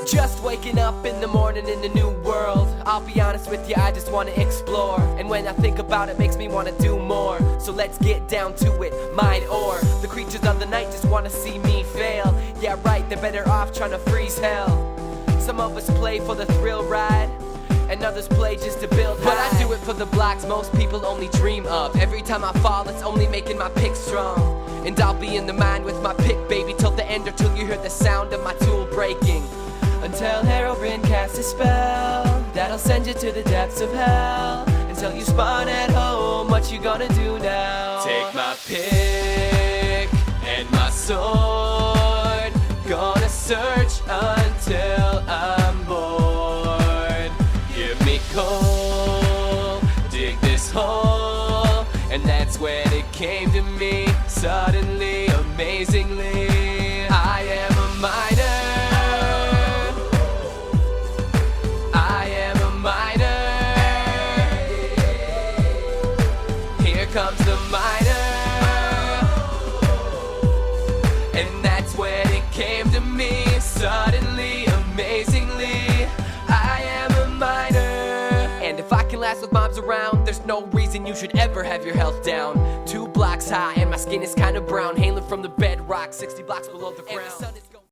Just waking up in the morning in a new world. I'll be honest with you, I just wanna explore. And when I think about it, makes me wanna do more. So let's get down to it, mind or the creatures of the night just wanna see me fail. Yeah right, they're better off trying to freeze hell. Some of us play for the thrill ride, and others play just to build high. But I do it for the blocks most people only dream of. Every time I fall, it's only making my pick strong. And I'll be in the mind with my pick, baby, till the end, or till you hear the sound of my tool breaking. Until Herobrine casts a spell that'll send you to the depths of hell. Until you spawn at home, what you gonna do now? Take my pick and my sword, gonna search until I'm bored. Give me coal, dig this hole, and that's when it came to me. Suddenly, amazingly, I am a miner. I am a miner. Here comes the miner. And that's when it came to me. Suddenly, amazingly, I am a miner. And if I can last with mobs around, there's no reason you should ever have your health down. 2 blocks high and my skin is kinda brown, hailing from the bedrock 60 blocks below the ground.